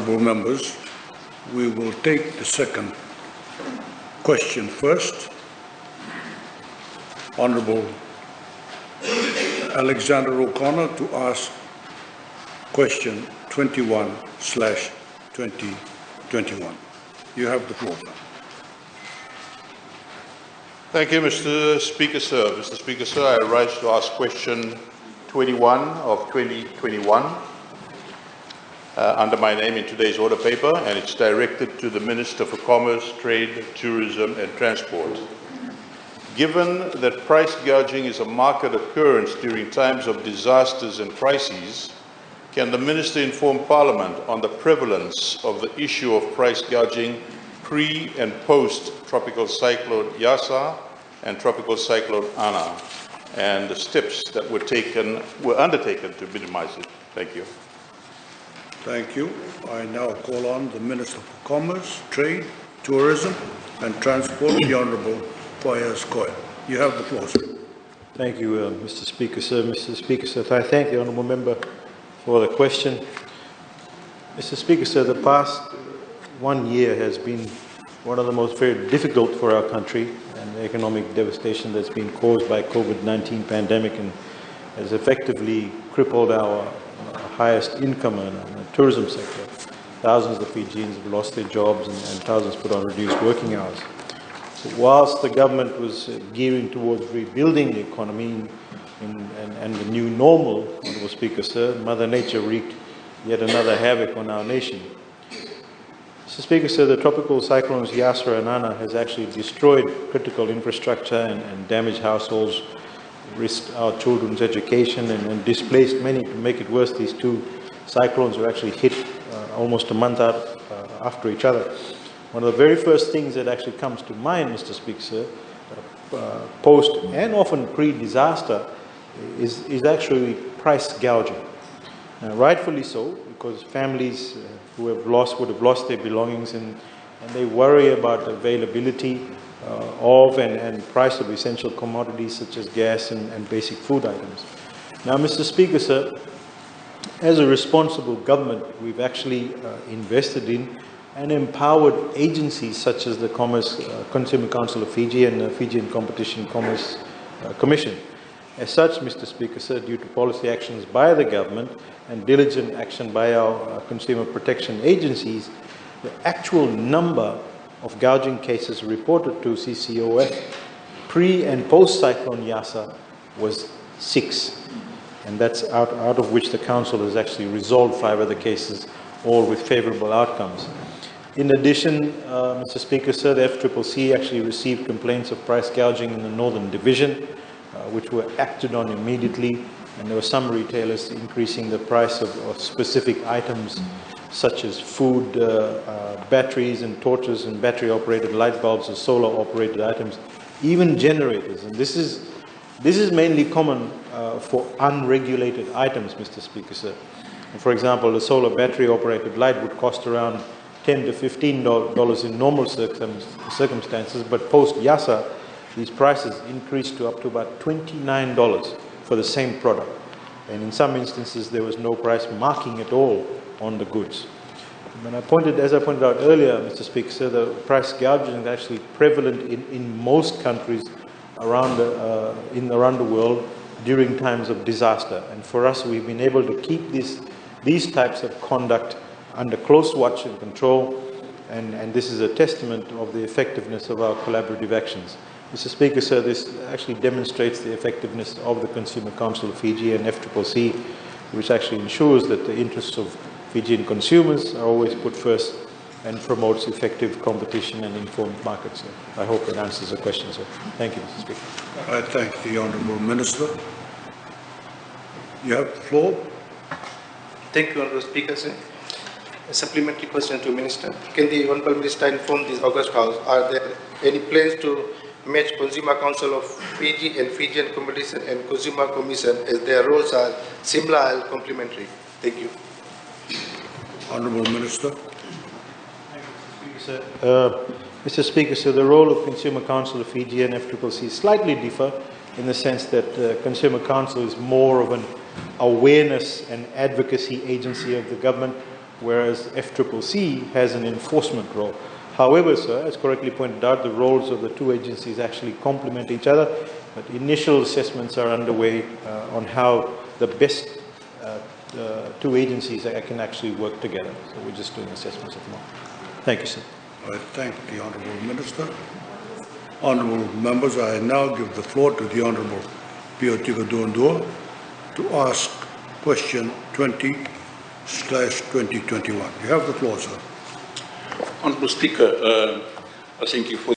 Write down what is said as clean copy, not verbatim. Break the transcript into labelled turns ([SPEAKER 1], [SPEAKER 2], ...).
[SPEAKER 1] Honourable members, we will take the second question first. Honourable Alexander O'Connor to ask question 21/2021. You have the floor.
[SPEAKER 2] Thank you, Mr. Speaker, sir. Mr. Speaker, sir, I rise to ask question 21 of 2021 under my name in today's order paper, and it's directed to the Minister for Commerce, Trade, Tourism and Transport. Given that price gouging is a market occurrence during times of disasters and crises, can the Minister inform Parliament on the prevalence of the issue of price gouging pre- and post-Tropical Cyclone Yasa and Tropical Cyclone Ana, and the steps that were undertaken to minimize it? Thank you.
[SPEAKER 1] Thank you. I now call on the Minister for Commerce, Trade, Tourism and Transport, the Honourable Faiyaz Koya. You have the floor, sir.
[SPEAKER 3] Thank you, Mr. Speaker, sir. Mr. Speaker, sir, I thank the Honourable Member for the question. Mr. Speaker, sir, the past 1 year has been one of the most very difficult for our country, and the economic devastation that's been caused by COVID-19 pandemic and has effectively crippled our highest income in the tourism sector. Thousands of Fijians have lost their jobs and thousands put on reduced working hours. So whilst the government was gearing towards rebuilding the economy and the new normal, Honourable Speaker, sir, Mother Nature wreaked yet another havoc on our nation. Mr. Speaker, sir, the tropical cyclones Yasa and Ana has actually destroyed critical infrastructure and damaged households, risked our children's education and displaced many. To make it worse, these two cyclones were actually hit almost a month after each other. One of the very first things that actually comes to mind, Mr. Speaker, sir, post and often pre-disaster is actually price gouging. Rightfully so, because families would have lost their belongings and they worry about availability of and price of essential commodities such as gas and basic food items. Now, Mr. Speaker, sir, as a responsible government, we've actually invested in and empowered agencies such as the Consumer Council of Fiji and the Fijian Competition Commerce Commission. As such, Mr. Speaker, sir, due to policy actions by the government and diligent action by our consumer protection agencies, the actual number of gouging cases reported to CCOF pre- and post-Cyclone Yasa was 6. And that's out of which the Council has actually resolved 5 other cases, all with favourable outcomes. In addition, Mr. Speaker, sir, the FCCC actually received complaints of price gouging in the Northern Division, which were acted on immediately, and there were some retailers increasing the price of specific items such as food, batteries and torches and battery-operated light bulbs and solar-operated items, even generators. And this is mainly common for unregulated items, Mr. Speaker, sir. And for example, the solar battery-operated light would cost around $10 to $15 in normal circumstances, but post-Yasa, these prices increased to up to about $29 for the same product. And in some instances, there was no price marking at all on the goods. As I pointed out earlier, Mr. Speaker, sir, the price gouging is actually prevalent in most countries around the world during times of disaster. And for us, we've been able to keep these types of conduct under close watch and control, and this is a testament of the effectiveness of our collaborative actions. Mr. Speaker, sir, this actually demonstrates the effectiveness of the Consumer Council of Fiji and FCCC, which actually ensures that the interests of Fijian consumers are always put first and promotes effective competition and informed markets. Sir. I hope that answers the question, sir. Thank you, Mr. Speaker.
[SPEAKER 1] I thank the Honourable Minister. You have the floor.
[SPEAKER 4] Thank you, Honourable Speaker, sir. A supplementary question to Minister. Can the Honourable Minister inform this August House, are there any plans to match Consumer Council of Fiji and Fijian Competition and Consumer Commission as their roles are similar and complementary? Thank you.
[SPEAKER 1] Honourable Minister.
[SPEAKER 3] Mr. Speaker, so the role of Consumer Council of Fiji and FCCC slightly differ in the sense that Consumer Council is more of an awareness and advocacy agency of the government, whereas FCCC has an enforcement role. However, sir, as correctly pointed out, the roles of the two agencies actually complement each other, but initial assessments are underway on how the best two agencies can actually work together. So we're just doing assessments at the moment. Thank you, sir.
[SPEAKER 1] I thank the Honourable Minister. Honourable members, I now give the floor to the Honourable Piotika Duandua to ask question 20/2021. You have the floor, sir.
[SPEAKER 5] Honourable Speaker, I thank you for